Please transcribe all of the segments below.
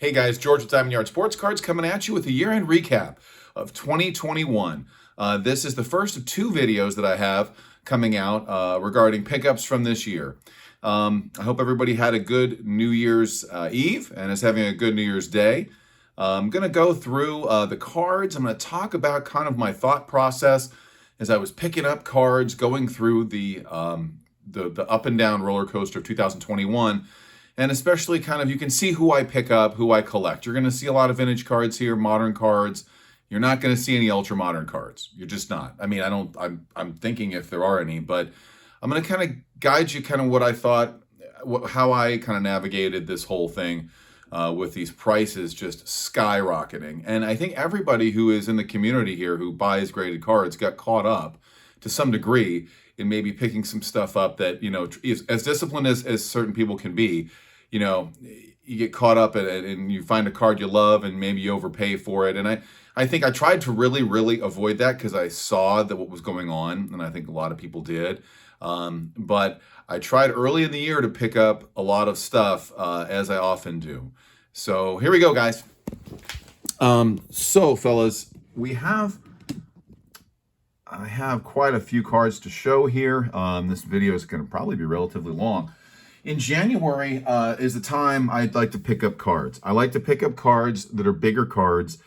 Hey guys, George with Diamond Yard Sports Cards coming at you with a year-end recap of 2021. This is the first of two videos that I have coming out regarding pickups from this year. I hope everybody had a good New Year's Eve and is having a good New Year's Day. I'm going to go through the cards. I'm going to talk about kind of my thought process as I was picking up cards, going through the up and down roller coaster of 2021. And especially kind of, you can see who I pick up, who I collect. You're going to see a lot of vintage cards here, modern cards. You're not going to see any ultra modern cards. You're just not. I mean, I'm thinking if there are any, but I'm going to kind of guide you kind of what I thought, how I kind of navigated this whole thing with these prices just skyrocketing. And I think everybody who is in the community here who buys graded cards got caught up to some degree in maybe picking some stuff up that, you know, is as disciplined as certain people can be. You know, you get caught up in it and you find a card you love and maybe you overpay for it. And I think I tried to really avoid that because I saw that what was going on, and I think a lot of people did. But I tried early in the year to pick up a lot of stuff, as I often do. So here we go, guys. So fellas, I have quite a few cards to show here. This video is going to probably be relatively long. In January is the time I'd like to pick up cards. I like to pick up cards that are bigger cards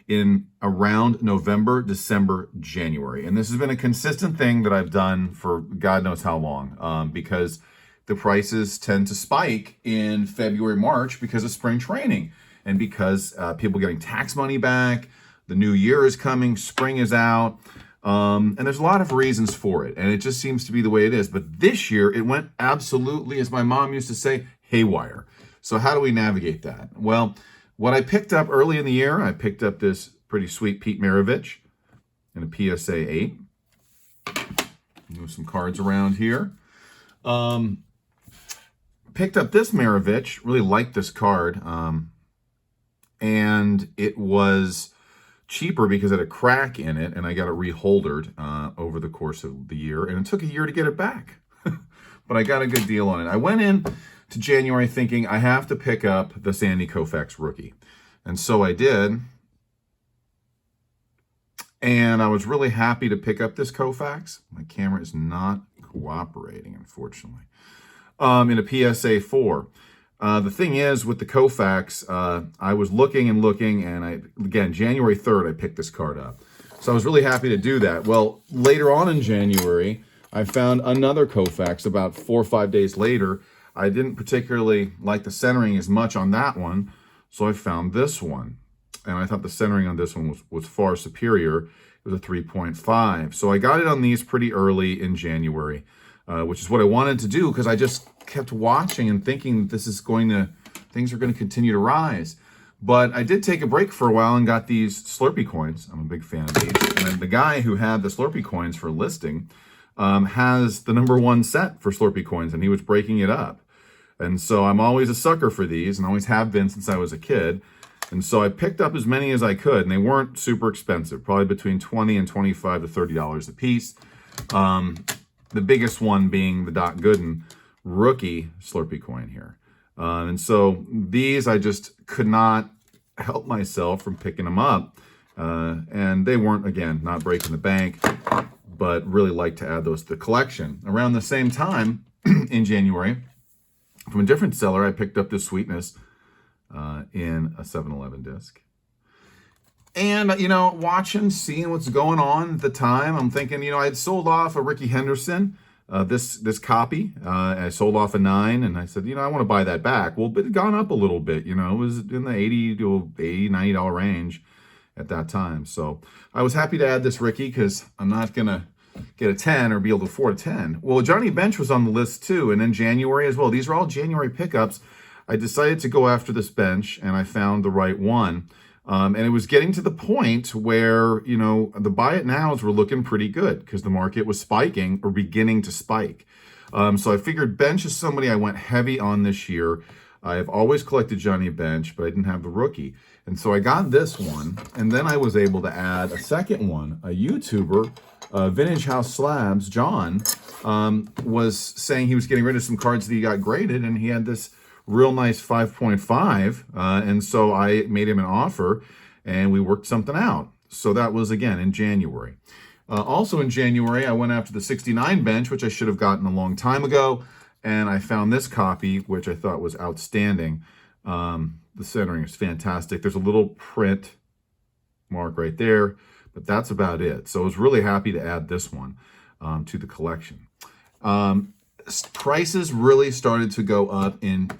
in around November, December, January. And this has been a consistent thing that I've done for God knows how long, because the prices tend to spike in February, March because of spring training and because people getting tax money back, the new year is coming, spring is out. And there's a lot of reasons for it, and it just seems to be the way it is. But this year, it went absolutely, as my mom used to say, haywire. So how do we navigate that? Well, what I picked up early in the year, I picked up this pretty sweet Pete Maravich in a PSA 8. Move some cards around here. Picked up this Maravich, really liked this card, and it was cheaper because it had a crack in it, and I got it reholdered over the course of the year, and it took a year to get it back. But I got a good deal on it. I went in to January thinking I have to pick up the Sandy Koufax rookie, and so I did. And I was really happy to pick up this Koufax. My camera is not cooperating, unfortunately. In a PSA 4. The thing is, with the Koufax, I was looking, and again, January 3rd, I picked this card up. So I was really happy to do that. Well, later on in January, I found another Koufax about 4 or 5 days later. I didn't particularly like the centering as much on that one, so I found this one. And I thought the centering on this one was far superior. It was a 3.5. So I got it on these pretty early in January, which is what I wanted to do because I just kept watching and thinking things are going to continue to rise. But I did take a break for a while and got these Slurpee coins. I'm a big fan of these. And the guy who had the Slurpee coins for listing has the #1 set for Slurpee coins, and he was breaking it up. And so I'm always a sucker for these, and always have been since I was a kid. And so I picked up as many as I could, and they weren't super expensive, probably between $20 and $25 to $30 a piece. The biggest one being the Doc Gooden rookie Slurpee coin here. And so these, I just could not help myself from picking them up. And they weren't, again, not breaking the bank, but really like to add those to the collection. Around the same time, in January, from a different seller, I picked up this Sweetness in a 7-Eleven disc. And, you know, seeing what's going on at the time, I'm thinking, you know, I had sold off a Ricky Henderson, this copy. I sold off a 9, and I said, you know, I want to buy that back. Well, it had gone up a little bit, you know, it was in the $80 to $90 range at that time. So I was happy to add this Ricky because I'm not going to get a 10 or be able to afford a 10. Well, Johnny Bench was on the list too, and in January as well. These are all January pickups. I decided to go after this bench, and I found the right one. And it was getting to the point where, you know, the buy it nows were looking pretty good because the market was spiking or beginning to spike. So I figured Bench is somebody I went heavy on this year. I've always collected Johnny Bench, but I didn't have the rookie. And so I got this one, and then I was able to add a second one. A YouTuber, Vintage House Slabs, John, was saying he was getting rid of some cards that he got graded, and he had this real nice 5.5. And so I made him an offer and we worked something out. So that was, again, in January. Also in January, I went after the 69 bench, which I should have gotten a long time ago. And I found this copy, which I thought was outstanding. The centering is fantastic. There's a little print mark right there, but that's about it. So I was really happy to add this one to the collection. Prices really started to go up in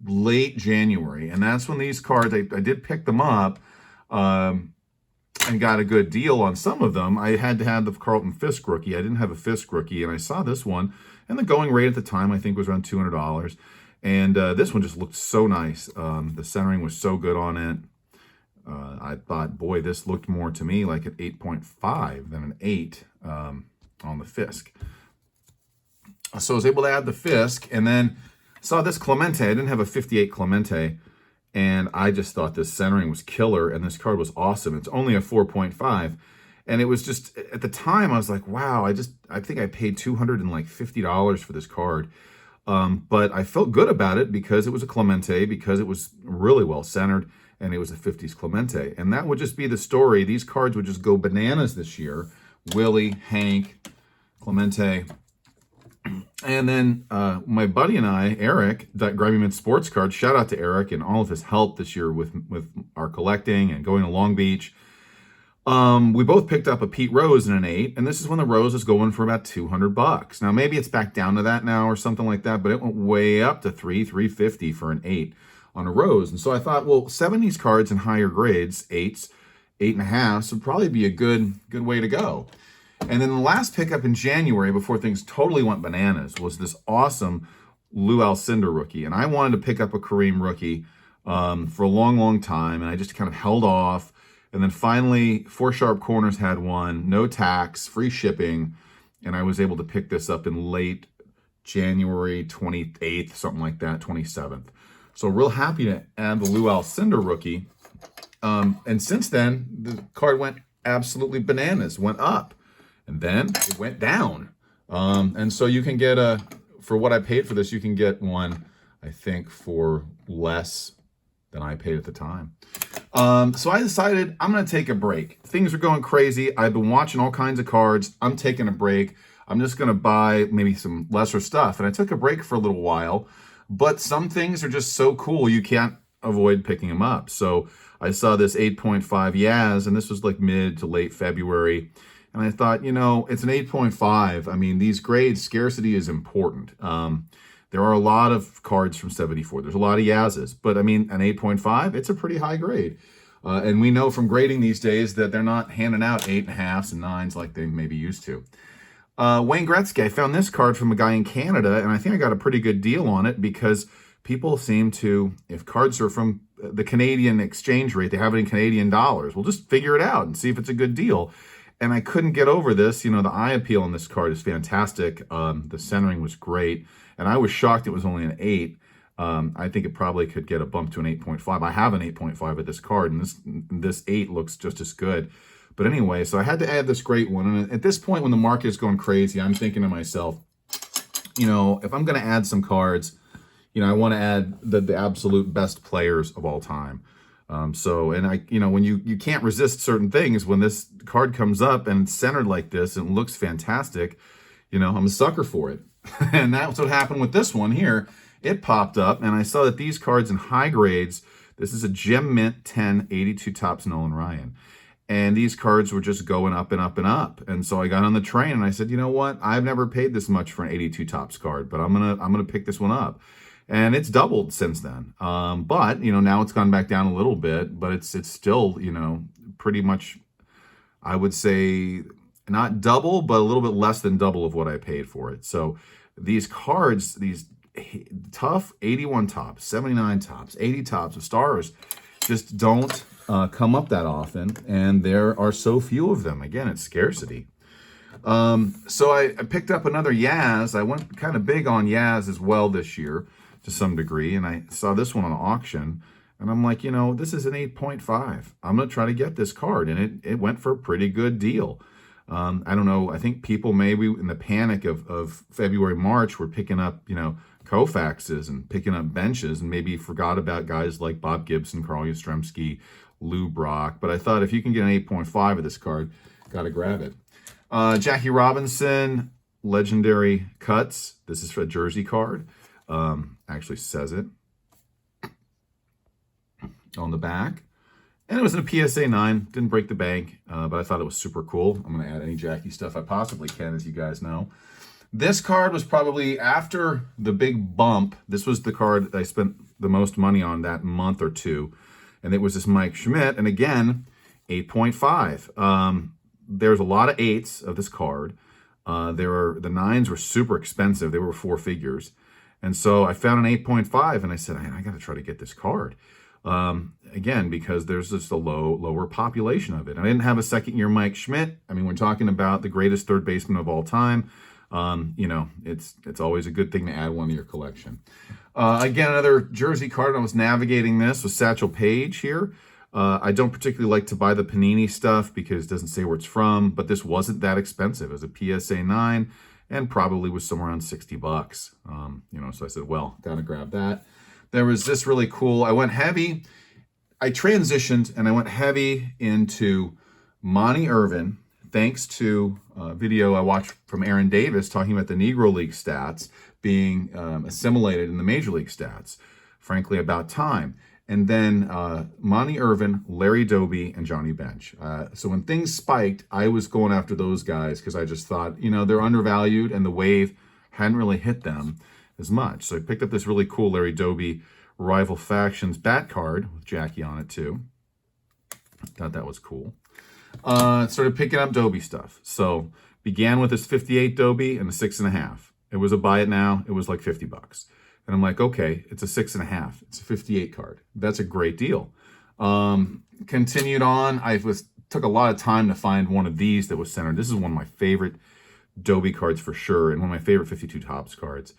late January, and that's when these cards, I did pick them up and got a good deal on some of them. I had to have the Carlton Fisk rookie. I didn't have a Fisk rookie, and I saw this one, and the going rate at the time I think was around $200. And this one just looked so nice. The centering was so good on it. I thought, boy, this looked more to me like an 8.5 than an 8 on the Fisk. So I was able to add the Fisk, and then saw this Clemente. I didn't have a 58 Clemente, and I just thought this centering was killer, and this card was awesome. It's only a 4.5, and it was just, at the time, I was like, wow, I think I paid $250 for this card. But I felt good about it because it was a Clemente, because it was really well centered, and it was a 50s Clemente. And that would just be the story. These cards would just go bananas this year. Willie, Hank, Clemente. And then my buddy and I, Eric, Grimy Mint Sports Cards, shout out to Eric and all of his help this year with our collecting and going to Long Beach. We both picked up a Pete Rose in an 8, and this is when the Rose is going for about $200. Now, maybe it's back down to that now or something like that, but it went way up to $350 for an 8 on a Rose. And so I thought, well, 70s cards in higher grades, 8s, 8.5s, would probably be a good way to go. And then the last pickup in January, before things totally went bananas, was this awesome Lou Alcindor rookie. And I wanted to pick up a Kareem rookie for a long, long time, and I just kind of held off. And then finally, Four Sharp Corners had one, no tax, free shipping, and I was able to pick this up in late January 28th, something like that, 27th. So real happy to add the Lou Alcindor rookie. And since then, the card went absolutely bananas, went up. And then it went down. And so you can get for what I paid for this, you can get one, I think, for less than I paid at the time. So I decided I'm going to take a break. Things are going crazy. I've been watching all kinds of cards. I'm taking a break. I'm just going to buy maybe some lesser stuff. And I took a break for a little while, but some things are just so cool you can't avoid picking them up. So I saw this 8.5 Yaz, and this was like mid to late February. And I thought, you know, it's an 8.5. I mean, these grades, scarcity is important. There are a lot of cards from 74. There's a lot of Yaz's. But, I mean, an 8.5, it's a pretty high grade. And we know from grading these days that they're not handing out 8.5s and 9s like they maybe used to. Wayne Gretzky, I found this card from a guy in Canada, and I think I got a pretty good deal on it because people seem to, if cards are from the Canadian exchange rate, they have it in Canadian dollars. We'll just figure it out and see if it's a good deal. And I couldn't get over this. You know, the eye appeal on this card is fantastic. The centering was great. And I was shocked it was only an 8. I think it probably could get a bump to an 8.5. I have an 8.5 at this card, and this 8 looks just as good. But anyway, so I had to add this great one. And at this point, when the market is going crazy, I'm thinking to myself, you know, if I'm going to add some cards, you know, I want to add the absolute best players of all time. And I, you know, when you can't resist certain things, when this card comes up and it's centered like this and looks fantastic, you know, I'm a sucker for it. And that's what happened with this one here. It popped up and I saw that these cards in high grades, this is a Gem Mint 10 82 Topps Nolan Ryan. And these cards were just going up and up and up. And so I got on the train and I said, you know what? I've never paid this much for an 82 Topps card, but I'm gonna pick this one up. And it's doubled since then. But, you know, now it's gone back down a little bit, but it's still, you know, pretty much, I would say, not double, but a little bit less than double of what I paid for it. So these cards, these tough 81 Topps, 79 Topps, 80 Topps of stars just don't come up that often. And there are so few of them. Again, it's scarcity. So I picked up another Yaz. I went kind of big on Yaz as well this year, to some degree, and I saw this one on auction, and I'm like, you know, this is an 8.5. I'm going to try to get this card, and it went for a pretty good deal. I don't know, I think people maybe in the panic of February, March were picking up, you know, Koufaxes and picking up benches, and maybe forgot about guys like Bob Gibson, Carl Yastrzemski, Lou Brock. But I thought if you can get an 8.5 of this card, got to grab it. Jackie Robinson, Legendary Cuts. This is for a jersey card. Actually says it on the back. And it was in a PSA 9. Didn't break the bank, but I thought it was super cool. I'm going to add any Jackie stuff I possibly can, as you guys know. This card was probably after the big bump. This was the card that I spent the most money on that month or two. And it was this Mike Schmidt. And again, 8.5. There's a lot of 8s of this card. The 9s were super expensive. They were 4 figures. And so I found an 8.5 and I said, I got to try to get this card. Again, because there's just a lower population of it. I didn't have a second-year Mike Schmidt. I mean, we're talking about the greatest third baseman of all time. You know, it's always a good thing to add one to your collection. Again, another jersey card. I was navigating this with Satchel Paige here. I don't particularly like to buy the Panini stuff because it doesn't say where it's from, but this wasn't that expensive. It was a PSA 9 and probably was somewhere around 60 bucks. You know, so I said, well, gotta grab that. There was this really cool, I went heavy. I transitioned and I went heavy into Monty Irvin, thanks to a video I watched from Aaron Davis talking about the Negro League stats being assimilated in the Major League stats. Frankly, about time. And then Monty Irvin, Larry Doby, and Johnny Bench. So when things spiked, I was going after those guys because I just thought, you know, they're undervalued and the wave hadn't really hit them as much. So I picked up this really cool Larry Doby Rival Factions bat card with Jackie on it too. Thought that was cool. Started picking up Doby stuff. So began with this 58 Doby and a 6.5. It was a buy it now. It was like 50 bucks. And I'm like, okay, it's a 6.5. It's a 58 card. That's a great deal. Continued on. Took a lot of time to find one of these that was centered. This is one of my favorite Doby cards for sure, and one of my favorite 52 Topps cards.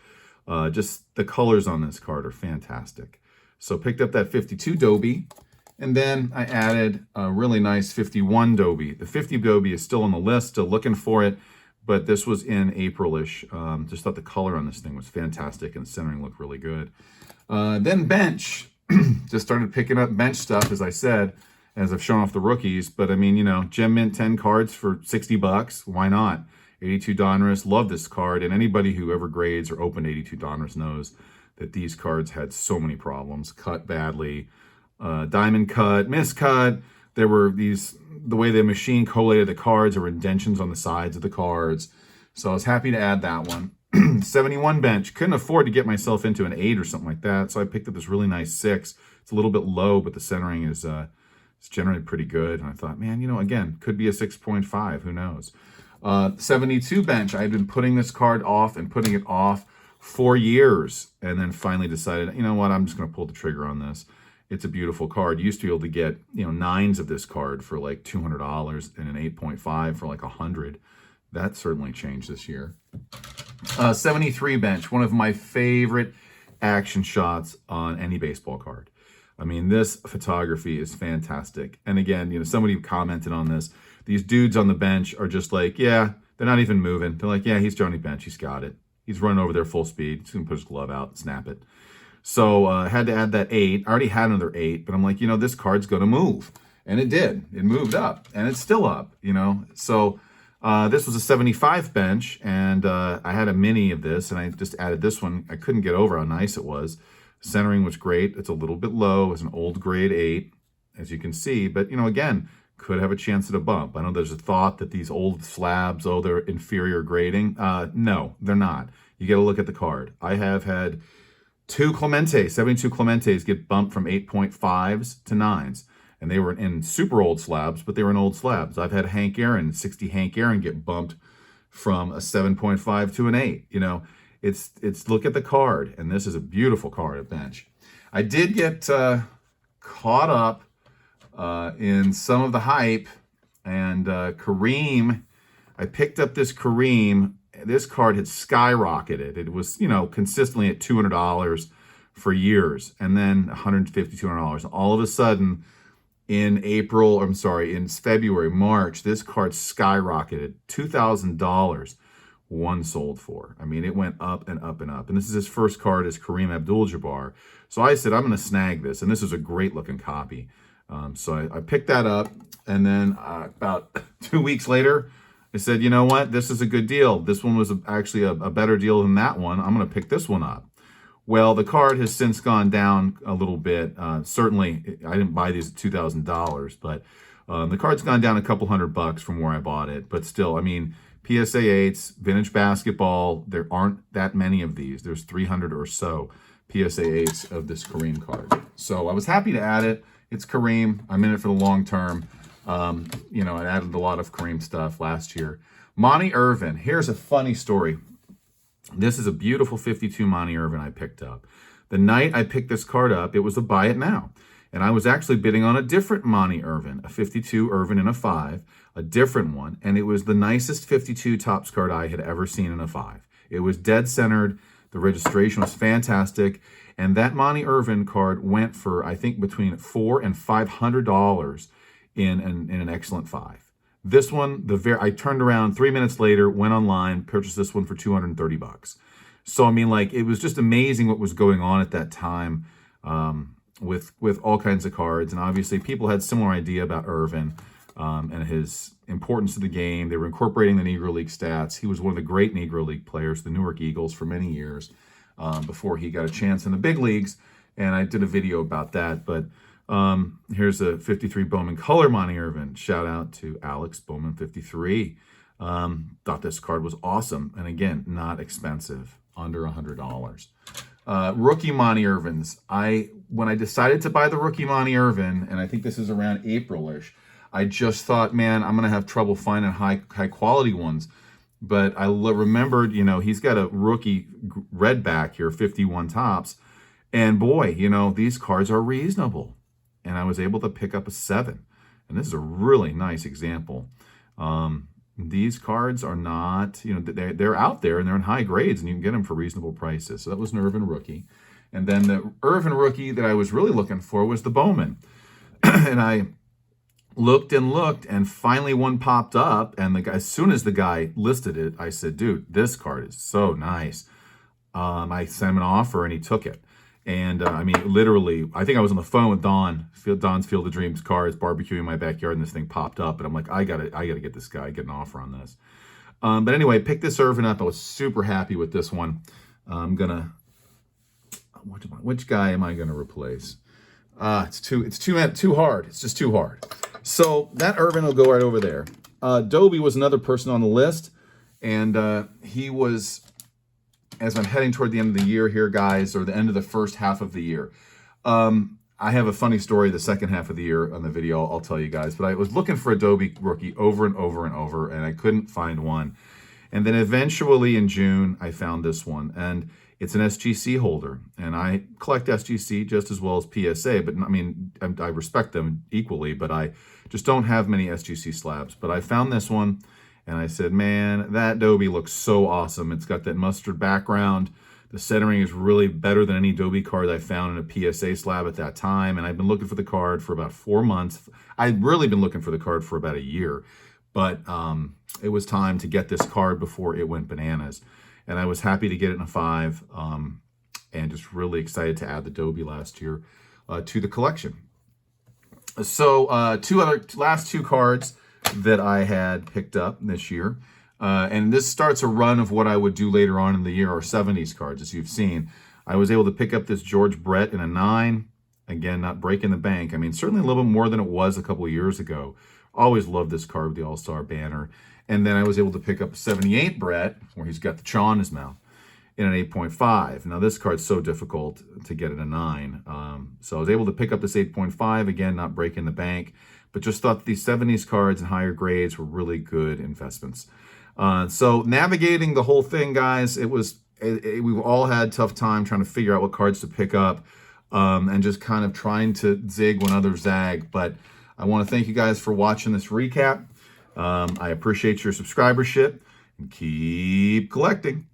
Just the colors on this card are fantastic. So picked up that 52 Doby, and then I added a really nice 51 Doby. The 50 Doby is still on the list, still looking for it, but this was in April-ish. Just thought the color on this thing was fantastic, and centering looked really good. Then bench. Just started picking up bench stuff, as I said, as I've shown off the rookies. But I mean, you know, Gem Mint 10 cards for 60 bucks. Why not? 82 Donruss, love this card, and anybody who ever grades or opened 82 Donruss knows that these cards had so many problems. Cut badly, diamond cut, miscut. There were the way the machine collated the cards, there were indentions on the sides of the cards. So I was happy to add that one. 71 bench, couldn't afford to get myself into an 8 or something like that, so I picked up this really nice 6. It's a little bit low, but the centering is it's generally pretty good. And I thought, man, you know, again, could be a 6.5, who knows. 72 bench, I had been putting this card off and putting it off for years, and then finally decided, you know what, I'm just going to pull the trigger on this. It's a beautiful card. You used to be able to get, you know, 9s of this card for like $200 and an 8.5 for like $100. That certainly changed this year. 73 bench, one of my favorite action shots on any baseball card. I mean, this photography is fantastic. And again, you know, somebody commented on this. These dudes on the bench are just like, yeah, they're not even moving. They're like, yeah, he's Johnny Bench. He's got it. He's running over there full speed. He's going to put his glove out, snap it. So I had to add that 8. I already had another 8, but I'm like, you know, this card's going to move. And it did. It moved up, and it's still up, you know. So this was a 75 bench, and I had a mini of this, and I just added this one. I couldn't get over how nice it was. Centering was great. It's a little bit low. It's an old grade 8, as you can see. But, you know, again, could have a chance at a bump. I know there's a thought that these old slabs, oh, they're inferior grading. No, they're not. You got to look at the card. I have had 2 Clementes, 72 Clementes get bumped from 8.5s to 9s. And they were in super old slabs, but they were in old slabs. I've had Hank Aaron, 60 Hank Aaron get bumped from a 7.5 to an 8. You know, it's look at the card, and this is a beautiful card at bench. I did get caught up in some of the hype, and Kareem, I picked up this Kareem. This card had skyrocketed. It was, you know, consistently at $200 for years, and then $150, $200. All of a sudden, in February, March, this card skyrocketed. $2,000 one sold for. I mean, it went up and up and up. And this is his first card as Kareem Abdul-Jabbar. So I said, I'm going to snag this. And this is a great looking copy. So I picked that up. And then about 2 weeks later, I said, you know what? This is a good deal. This one was actually a better deal than that one. I'm going to pick this one up. Well, the card has since gone down a little bit. Certainly, I didn't buy these at $2,000, but the card's gone down a couple $100 from where I bought it. But still, I mean, PSA 8s, vintage basketball, there aren't that many of these. There's 300 or so PSA 8s of this Kareem card. So I was happy to add it. It's Kareem. I'm in it for the long term. You know, I added a lot of Kareem stuff last year. Monty Irvin. Here's a funny story. This is a beautiful 52 Monty Irvin I picked up. The night I picked this card up, it was a buy it now. And I was actually bidding on a different Monty Irvin, a 52 Irvin in a 5, a different one. And it was the nicest 52 Topps card I had ever seen in a 5. It was dead centered. The registration was fantastic. And that Monty Irvin card went for, I think, between $400 and $500 in an excellent 5. This one, I turned around 3 minutes later, went online, purchased this one for $230. So, I mean, like, it was just amazing what was going on at that time with all kinds of cards. And obviously, people had similar idea about Irvin and his importance to the game. They were incorporating the Negro League stats. He was one of the great Negro League players, the Newark Eagles, for many years before he got a chance in the big leagues. And I did a video about that. But here's a 53 Bowman Color Monty Irvin. Shout out to Alex Bowman 53. Thought this card was awesome. And again, not expensive, under $100. Rookie Monty Irvins. When I decided to buy the rookie Monty Irvin, and I think this is around April-ish, I just thought, man, I'm going to have trouble finding high quality ones. But I remembered, you know, he's got a rookie red back here, 51 Topps. And boy, you know, these cards are reasonable. And I was able to pick up a 7. And this is a really nice example. These cards are not, you know, they're out there and they're in high grades and you can get them for reasonable prices. So that was an Irvin rookie. And then the Irvin rookie that I was really looking for was the Bowman. And I looked and finally one popped up. And the guy, as soon as the guy listed it, I said, dude, this card is so nice. I sent him an offer and he took it. And I mean, literally, I think I was on the phone with Don's Field of Dreams cards, barbecuing in my backyard, and this thing popped up. And I'm like, I gotta get this guy, get an offer on this. But anyway, picked this Irvin up. I was super happy with this one. I'm gonna, which guy am I gonna replace? It's too hard. It's just too hard. So that Irvin will go right over there. Doby was another person on the list, and he was, as I'm heading toward the end of the year here, guys, or the end of the first half of the year. I have a funny story the second half of the year on the video, I'll tell you guys. But I was looking for a Doby rookie over and over and over, and I couldn't find one. And then eventually in June, I found this one. And it's an SGC holder. And I collect SGC just as well as PSA. But I mean, I respect them equally, but I just don't have many SGC slabs. But I found this one. And I said, man, that Doby looks so awesome. It's got that mustard background. The centering is really better than any Doby card I found in a PSA slab at that time. And I've been looking for the card for about 4 months. I'd really been looking for the card for about a year. But it was time to get this card before it went bananas. And I was happy to get it in a 5. And just really excited to add the Doby last year to the collection. So last two cards that I had picked up this year. And this starts a run of what I would do later on in the year, or 70s cards, as you've seen. I was able to pick up this George Brett in a 9. Again, not breaking the bank. I mean, certainly a little bit more than it was a couple of years ago. Always loved this card with the All-Star banner. And then I was able to pick up a 78 Brett, where he's got the chaw in his mouth, in an 8.5. Now, this card's so difficult to get at a 9. So I was able to pick up this 8.5. Again, not breaking the bank. But just thought these 70s cards and higher grades were really good investments. So navigating the whole thing, guys, we've all had a tough time trying to figure out what cards to pick up and just kind of trying to zig when others zag. But I want to thank you guys for watching this recap. I appreciate your subscribership, and keep collecting.